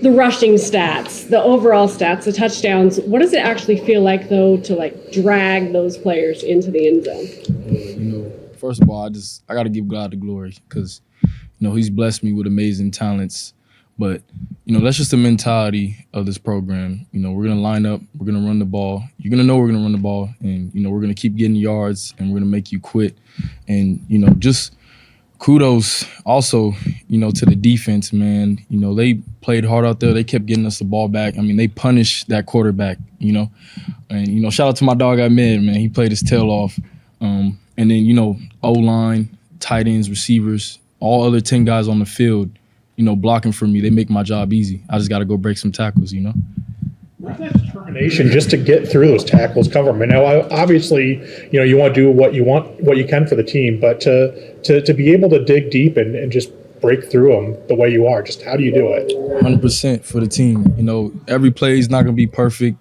the rushing stats, the overall stats, the touchdowns, what does it actually feel like, though, to, like, drag those players into the end zone? First of all, I got to give God the glory because, He's blessed me with amazing talents. But, that's just the mentality of this program. We're going to line up. We're going to run the ball. You're going to know we're going to run the ball. And, we're going to keep getting yards, and we're going to make you quit. And, just kudos also, to the defense, man. They played hard out there. They kept getting us the ball back. I mean, they punished that quarterback, And, shout out to my dog Ahmed, man. He played his tail off. And then, O-line, tight ends, receivers, all other 10 guys on the field, blocking for me. They make my job easy. I just got to go break some tackles, Where's that determination just to get through those tackles, cover them? And now, obviously, you want to do what you can for the team, but to be able to dig deep and just break through them the way you are, just how do you do it? 100% for the team. Every play is not going to be perfect.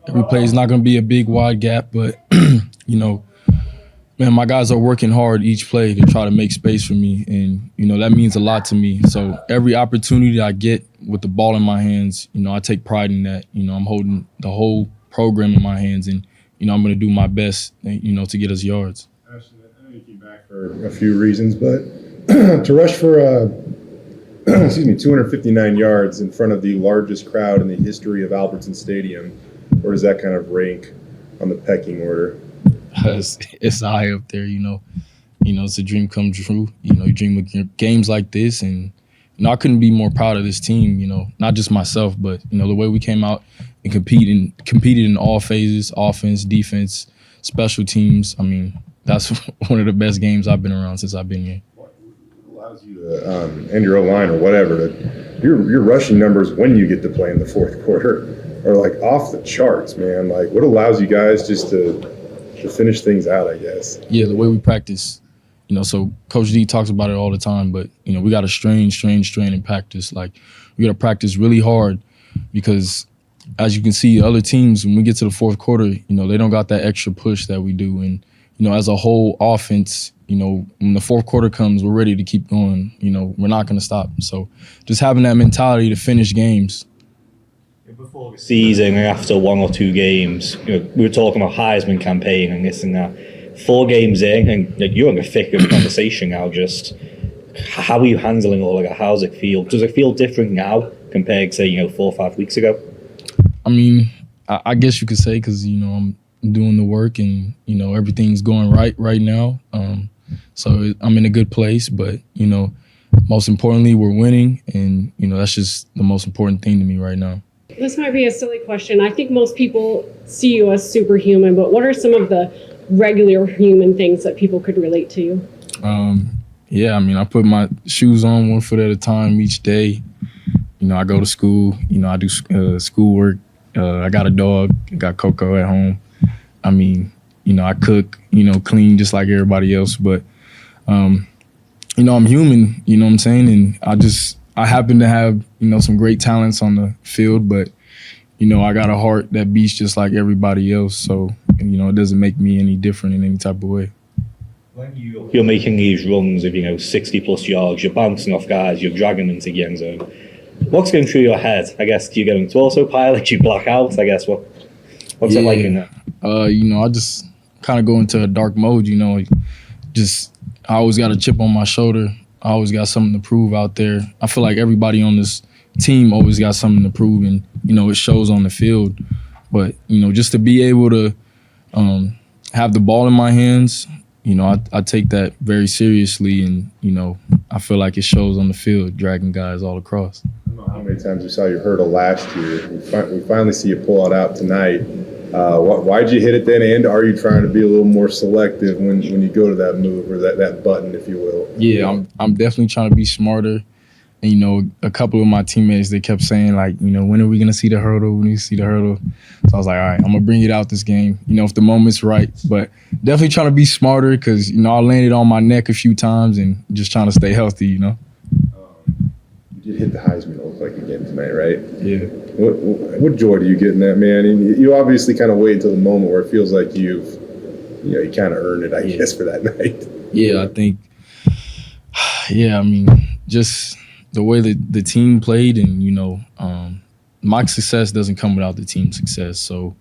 Every play is not going to be a big, wide gap, but, man, my guys are working hard each play to try to make space for me, and, that means a lot to me. So every opportunity I get with the ball in my hands, I take pride in that. I'm holding the whole program in my hands, and, I'm going to do my best, to get us yards. Ashton, I know you came back for a few reasons, but to rush for 259 yards in front of the largest crowd in the history of Albertson Stadium, where does that kind of rank on the pecking order? It's high up there, it's a dream come true. You dream of games like this, and I couldn't be more proud of this team. Not just myself, but the way we came out and competed in all phases: offense, defense, special teams. I mean, that's one of the best games I've been around since I've been here. What allows you to and your O-line or whatever, your rushing numbers when you get to play in the fourth quarter are like off the charts, man. Like, what allows you guys just to finish things out, I guess? Yeah, the way we practice, so Coach D talks about it all the time, but, we got to strain in practice. Like, we got to practice really hard because, as you can see, other teams, when we get to the fourth quarter, they don't got that extra push that we do. And, as a whole offense, when the fourth quarter comes, we're ready to keep going. We're not going to stop. So just having that mentality to finish games. Before the season and after one or two games, we were talking about Heisman campaign and this and that. 4 games in, and you're in the thick of the conversation now. Just how are you handling all of that? How does it feel? Does it feel different now compared to 4 or 5 weeks ago? I mean, I guess you could say because I'm doing the work and everything's going right now. So I'm in a good place, but most importantly, we're winning, and that's just the most important thing to me right now. This might be a silly question. I think most people see you as superhuman, but what are some of the regular human things that people could relate to you? Yeah, I mean, I put my shoes on one foot at a time each day. I go to school. I do schoolwork. I got a dog. I got Coco at home. I mean, I cook, clean just like everybody else. But, I'm human, what I'm saying? And I happen to have, some great talents on the field, but, I got a heart that beats just like everybody else. So, it doesn't make me any different in any type of way. When you're making these runs of, 60-plus yards, you're bouncing off guys, you're dragging them into the end zone. What's going through your head? I guess, do you go into autopilot? Do you black out? I guess, what's it like in there? I just kind of go into a dark mode, I always got a chip on my shoulder. I always got something to prove out there. I feel like everybody on this team always got something to prove, and, it shows on the field. But, just to be able to have the ball in my hands, I take that very seriously, and, I feel like it shows on the field, dragging guys all across. I don't know how many times we saw you hurdle last year. We finally see you pull it out tonight. Why'd you hit it then, and are you trying to be a little more selective when you go to that move or that button, if you will? Yeah, I'm definitely trying to be smarter. And, a couple of my teammates, they kept saying, like, when are we going to see the hurdle? When do you see the hurdle? So I was like, all right, I'm going to bring it out this game, if the moment's right. But definitely trying to be smarter because, I landed on my neck a few times and just trying to stay healthy, You did hit the Heisman, it looked like, again tonight, right? Yeah. What joy do you get in that, man? And you obviously kind of wait until the moment where it feels like you kind of earned it, I guess, for that night. Yeah, I think, just the way that the team played, and my success doesn't come without the team's success. So,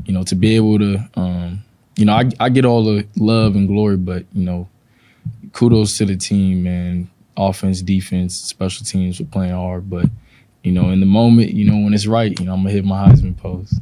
to be able to, I get all the love and glory, but kudos to the team, man. Offense, defense, special teams for playing hard, but in the moment, when it's right, I'm gonna hit my Heisman pose.